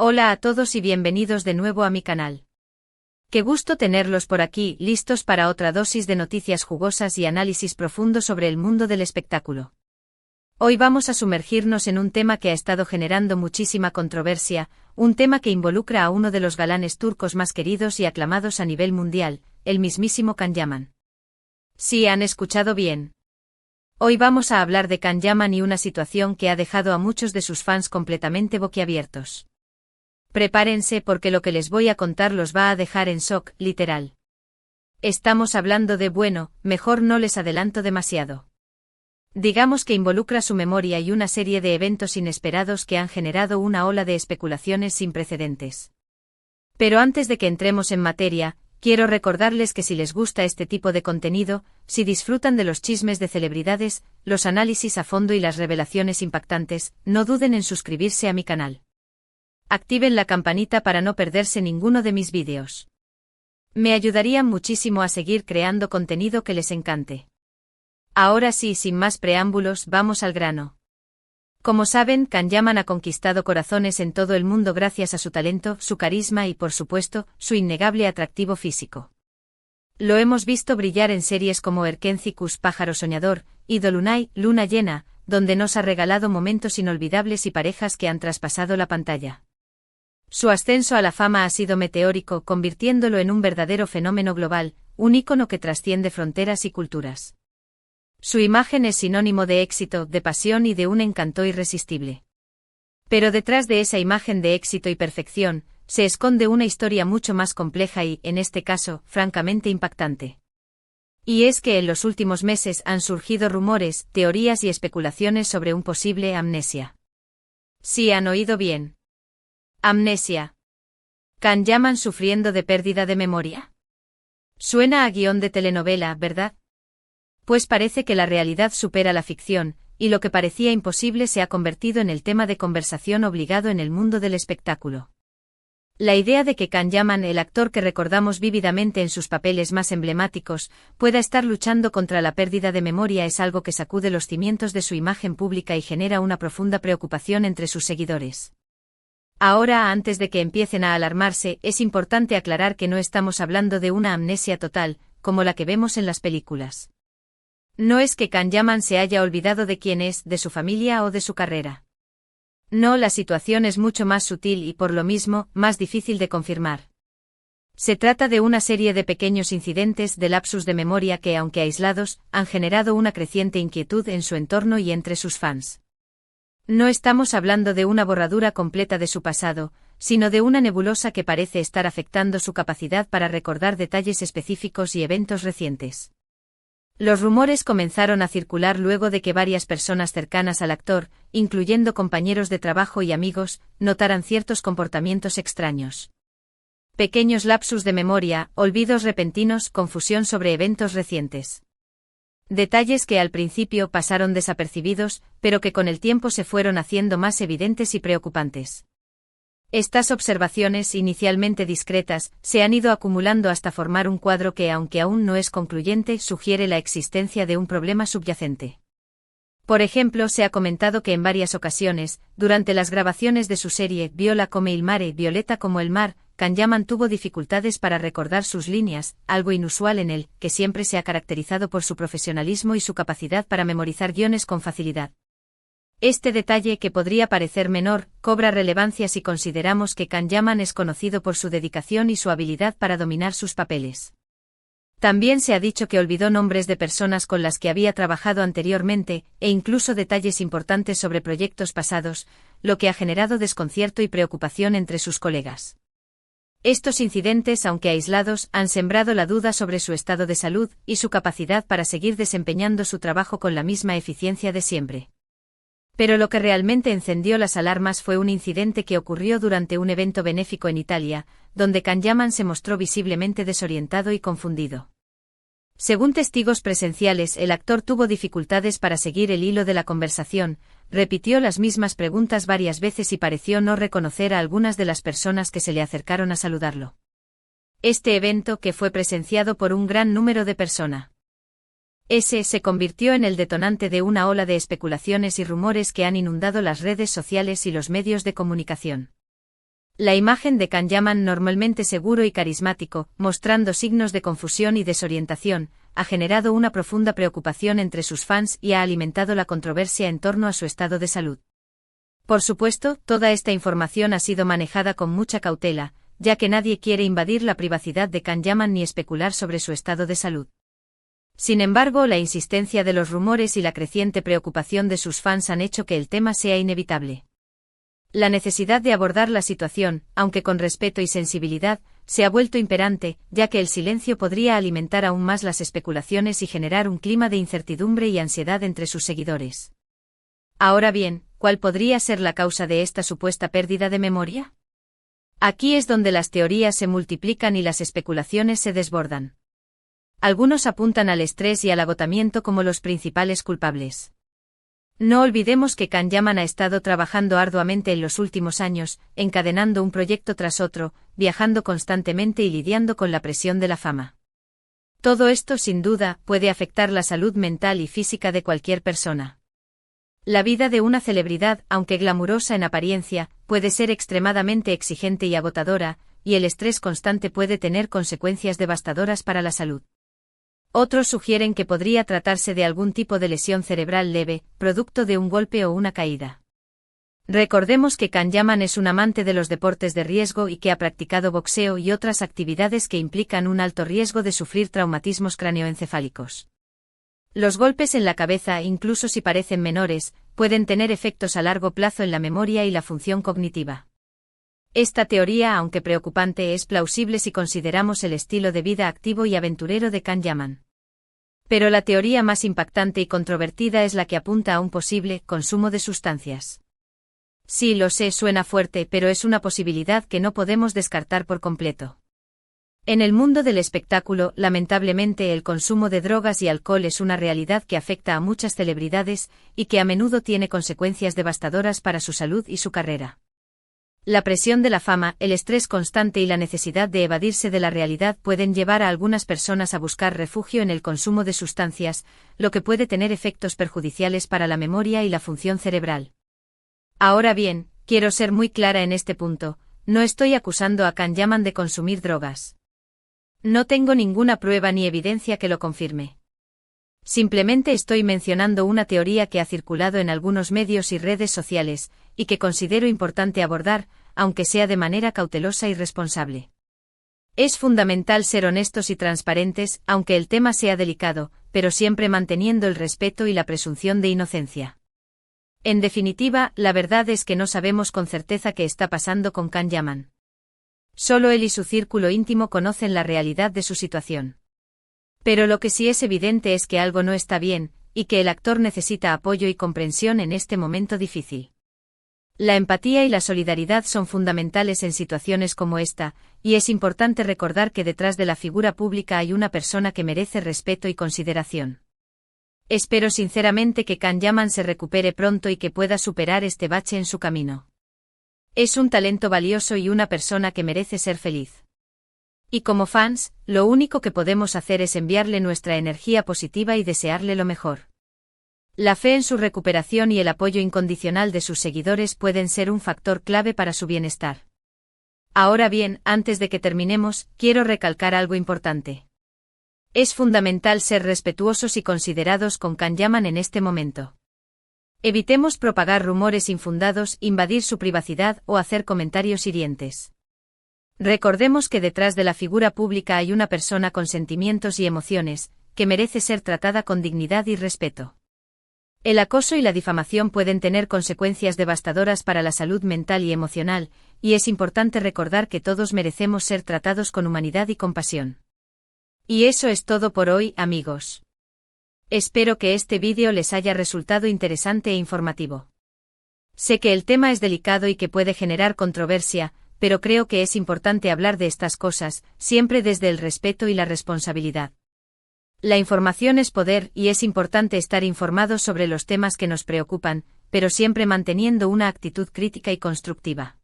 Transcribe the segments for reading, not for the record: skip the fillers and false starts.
Hola a todos y bienvenidos de nuevo a mi canal. Qué gusto tenerlos por aquí, listos para otra dosis de noticias jugosas y análisis profundo sobre el mundo del espectáculo. Hoy vamos a sumergirnos en un tema que ha estado generando muchísima controversia, un tema que involucra a uno de los galanes turcos más queridos y aclamados a nivel mundial, el mismísimo Can Yaman. Sí, han escuchado bien. Hoy vamos a hablar de Can Yaman y una situación que ha dejado a muchos de sus fans completamente boquiabiertos. Prepárense porque lo que les voy a contar los va a dejar en shock, literal. Estamos hablando de, mejor no les adelanto demasiado. Digamos que involucra su memoria y una serie de eventos inesperados que han generado una ola de especulaciones sin precedentes. Pero antes de que entremos en materia, quiero recordarles que si les gusta este tipo de contenido, si disfrutan de los chismes de celebridades, los análisis a fondo y las revelaciones impactantes, no duden en suscribirse a mi canal. Activen la campanita para no perderse ninguno de mis vídeos. Me ayudarían muchísimo a seguir creando contenido que les encante. Ahora sí, sin más preámbulos, vamos al grano. Como saben, Can Yaman ha conquistado corazones en todo el mundo gracias a su talento, su carisma y, por supuesto, su innegable atractivo físico. Lo hemos visto brillar en series como Erkencikus, Pájaro Soñador, y Dolunay, Luna Llena, donde nos ha regalado momentos inolvidables y parejas que han traspasado la pantalla. Su ascenso a la fama ha sido meteórico, convirtiéndolo en un verdadero fenómeno global, un ícono que trasciende fronteras y culturas. Su imagen es sinónimo de éxito, de pasión y de un encanto irresistible. Pero detrás de esa imagen de éxito y perfección, se esconde una historia mucho más compleja y, en este caso, francamente impactante. Y es que en los últimos meses han surgido rumores, teorías y especulaciones sobre un posible amnesia. Sí, han oído bien. Amnesia. Can Yaman sufriendo de pérdida de memoria. Suena a guión de telenovela, ¿verdad? Pues parece que la realidad supera la ficción, y lo que parecía imposible se ha convertido en el tema de conversación obligado en el mundo del espectáculo. La idea de que Can Yaman, el actor que recordamos vívidamente en sus papeles más emblemáticos, pueda estar luchando contra la pérdida de memoria es algo que sacude los cimientos de su imagen pública y genera una profunda preocupación entre sus seguidores. Ahora, antes de que empiecen a alarmarse, es importante aclarar que no estamos hablando de una amnesia total, como la que vemos en las películas. No es que Can Yaman se haya olvidado de quién es, de su familia o de su carrera. No, la situación es mucho más sutil y, por lo mismo, más difícil de confirmar. Se trata de una serie de pequeños incidentes de lapsus de memoria que, aunque aislados, han generado una creciente inquietud en su entorno y entre sus fans. No estamos hablando de una borradura completa de su pasado, sino de una nebulosa que parece estar afectando su capacidad para recordar detalles específicos y eventos recientes. Los rumores comenzaron a circular luego de que varias personas cercanas al actor, incluyendo compañeros de trabajo y amigos, notaran ciertos comportamientos extraños. Pequeños lapsus de memoria, olvidos repentinos, confusión sobre eventos recientes. Detalles que al principio pasaron desapercibidos, pero que con el tiempo se fueron haciendo más evidentes y preocupantes. Estas observaciones, inicialmente discretas, se han ido acumulando hasta formar un cuadro que, aunque aún no es concluyente, sugiere la existencia de un problema subyacente. Por ejemplo, se ha comentado que en varias ocasiones, durante las grabaciones de su serie Viola come il mare, Violeta como el mar, Can Yaman tuvo dificultades para recordar sus líneas, algo inusual en él, que siempre se ha caracterizado por su profesionalismo y su capacidad para memorizar guiones con facilidad. Este detalle, que podría parecer menor, cobra relevancia si consideramos que Can Yaman es conocido por su dedicación y su habilidad para dominar sus papeles. También se ha dicho que olvidó nombres de personas con las que había trabajado anteriormente, e incluso detalles importantes sobre proyectos pasados, lo que ha generado desconcierto y preocupación entre sus colegas. Estos incidentes, aunque aislados, han sembrado la duda sobre su estado de salud y su capacidad para seguir desempeñando su trabajo con la misma eficiencia de siempre. Pero lo que realmente encendió las alarmas fue un incidente que ocurrió durante un evento benéfico en Italia, donde Can Yaman se mostró visiblemente desorientado y confundido. Según testigos presenciales, el actor tuvo dificultades para seguir el hilo de la conversación, repitió las mismas preguntas varias veces y pareció no reconocer a algunas de las personas que se le acercaron a saludarlo. Este evento, que fue presenciado por un gran número de personas, se convirtió en el detonante de una ola de especulaciones y rumores que han inundado las redes sociales y los medios de comunicación. La imagen de Can Yaman, normalmente seguro y carismático, mostrando signos de confusión y desorientación, ha generado una profunda preocupación entre sus fans y ha alimentado la controversia en torno a su estado de salud. Por supuesto, toda esta información ha sido manejada con mucha cautela, ya que nadie quiere invadir la privacidad de Can Yaman ni especular sobre su estado de salud. Sin embargo, la insistencia de los rumores y la creciente preocupación de sus fans han hecho que el tema sea inevitable. La necesidad de abordar la situación, aunque con respeto y sensibilidad, se ha vuelto imperante, ya que el silencio podría alimentar aún más las especulaciones y generar un clima de incertidumbre y ansiedad entre sus seguidores. Ahora bien, ¿cuál podría ser la causa de esta supuesta pérdida de memoria? Aquí es donde las teorías se multiplican y las especulaciones se desbordan. Algunos apuntan al estrés y al agotamiento como los principales culpables. No olvidemos que Can Yaman ha estado trabajando arduamente en los últimos años, encadenando un proyecto tras otro, viajando constantemente y lidiando con la presión de la fama. Todo esto, sin duda, puede afectar la salud mental y física de cualquier persona. La vida de una celebridad, aunque glamurosa en apariencia, puede ser extremadamente exigente y agotadora, y el estrés constante puede tener consecuencias devastadoras para la salud. Otros sugieren que podría tratarse de algún tipo de lesión cerebral leve, producto de un golpe o una caída. Recordemos que Can Yaman es un amante de los deportes de riesgo y que ha practicado boxeo y otras actividades que implican un alto riesgo de sufrir traumatismos craneoencefálicos. Los golpes en la cabeza, incluso si parecen menores, pueden tener efectos a largo plazo en la memoria y la función cognitiva. Esta teoría, aunque preocupante, es plausible si consideramos el estilo de vida activo y aventurero de Can Yaman. Pero la teoría más impactante y controvertida es la que apunta a un posible consumo de sustancias. Sí, lo sé, suena fuerte, pero es una posibilidad que no podemos descartar por completo. En el mundo del espectáculo, lamentablemente, el consumo de drogas y alcohol es una realidad que afecta a muchas celebridades y que a menudo tiene consecuencias devastadoras para su salud y su carrera. La presión de la fama, el estrés constante y la necesidad de evadirse de la realidad pueden llevar a algunas personas a buscar refugio en el consumo de sustancias, lo que puede tener efectos perjudiciales para la memoria y la función cerebral. Ahora bien, quiero ser muy clara en este punto, no estoy acusando a Can Yaman de consumir drogas. No tengo ninguna prueba ni evidencia que lo confirme. Simplemente estoy mencionando una teoría que ha circulado en algunos medios y redes sociales, y que considero importante abordar, aunque sea de manera cautelosa y responsable. Es fundamental ser honestos y transparentes, aunque el tema sea delicado, pero siempre manteniendo el respeto y la presunción de inocencia. En definitiva, la verdad es que no sabemos con certeza qué está pasando con Can Yaman. Solo él y su círculo íntimo conocen la realidad de su situación. Pero lo que sí es evidente es que algo no está bien, y que el actor necesita apoyo y comprensión en este momento difícil. La empatía y la solidaridad son fundamentales en situaciones como esta, y es importante recordar que detrás de la figura pública hay una persona que merece respeto y consideración. Espero sinceramente que Can Yaman se recupere pronto y que pueda superar este bache en su camino. Es un talento valioso y una persona que merece ser feliz. Y como fans, lo único que podemos hacer es enviarle nuestra energía positiva y desearle lo mejor. La fe en su recuperación y el apoyo incondicional de sus seguidores pueden ser un factor clave para su bienestar. Ahora bien, antes de que terminemos, quiero recalcar algo importante. Es fundamental ser respetuosos y considerados con Can Yaman en este momento. Evitemos propagar rumores infundados, invadir su privacidad o hacer comentarios hirientes. Recordemos que detrás de la figura pública hay una persona con sentimientos y emociones, que merece ser tratada con dignidad y respeto. El acoso y la difamación pueden tener consecuencias devastadoras para la salud mental y emocional, y es importante recordar que todos merecemos ser tratados con humanidad y compasión. Y eso es todo por hoy, amigos. Espero que este vídeo les haya resultado interesante e informativo. Sé que el tema es delicado y que puede generar controversia, pero creo que es importante hablar de estas cosas, siempre desde el respeto y la responsabilidad. La información es poder y es importante estar informados sobre los temas que nos preocupan, pero siempre manteniendo una actitud crítica y constructiva.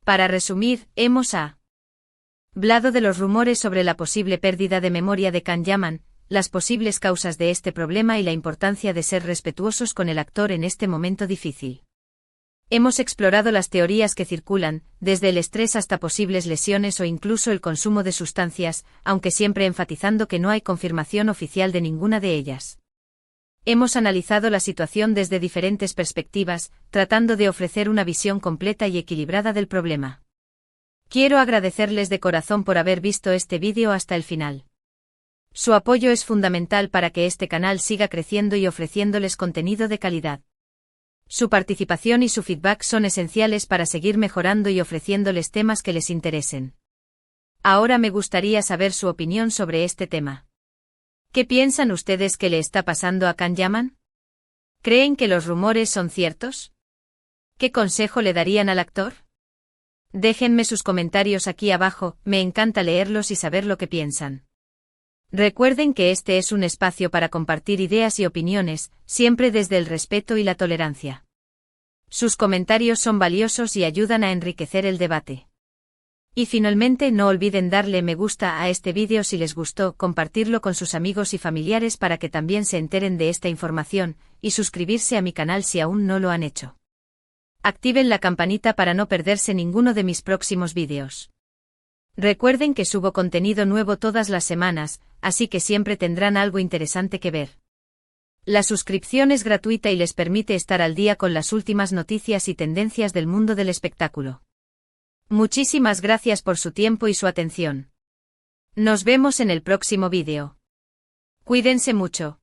Para resumir, hemos hablado de los rumores sobre la posible pérdida de memoria de Can Yaman, las posibles causas de este problema y la importancia de ser respetuosos con el actor en este momento difícil. Hemos explorado las teorías que circulan, desde el estrés hasta posibles lesiones o incluso el consumo de sustancias, aunque siempre enfatizando que no hay confirmación oficial de ninguna de ellas. Hemos analizado la situación desde diferentes perspectivas, tratando de ofrecer una visión completa y equilibrada del problema. Quiero agradecerles de corazón por haber visto este vídeo hasta el final. Su apoyo es fundamental para que este canal siga creciendo y ofreciéndoles contenido de calidad. Su participación y su feedback son esenciales para seguir mejorando y ofreciéndoles temas que les interesen. Ahora me gustaría saber su opinión sobre este tema. ¿Qué piensan ustedes que le está pasando a Can Yaman? ¿Creen que los rumores son ciertos? ¿Qué consejo le darían al actor? Déjenme sus comentarios aquí abajo, me encanta leerlos y saber lo que piensan. Recuerden que este es un espacio para compartir ideas y opiniones, siempre desde el respeto y la tolerancia. Sus comentarios son valiosos y ayudan a enriquecer el debate. Y finalmente no olviden darle me gusta a este vídeo si les gustó, compartirlo con sus amigos y familiares para que también se enteren de esta información, y suscribirse a mi canal si aún no lo han hecho. Activen la campanita para no perderse ninguno de mis próximos vídeos. Recuerden que subo contenido nuevo todas las semanas, así que siempre tendrán algo interesante que ver. La suscripción es gratuita y les permite estar al día con las últimas noticias y tendencias del mundo del espectáculo. Muchísimas gracias por su tiempo y su atención. Nos vemos en el próximo vídeo. Cuídense mucho.